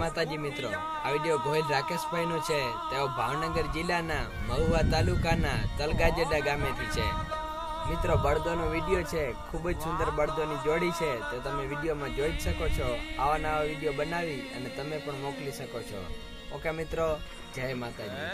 માતાજી મિત્રો, આ વિડીયો ગોહિલ રાકેશભાઈનો છે. તેઓ ભાવનગર જિલ્લાના મહુવા તાલુકાના તલગાજડા ગામેથી છે. મિત્રો, બળદોનો વિડીયો છે. ખૂબ જ સુંદર બળદોની જોડી છે. તો તમે વિડીયોમાં જોઈ જ શકો છો. આવા નવા વિડીયો બનાવી અને તમે પણ મોકલી શકો છો. ઓકે મિત્રો, જય માતાજી.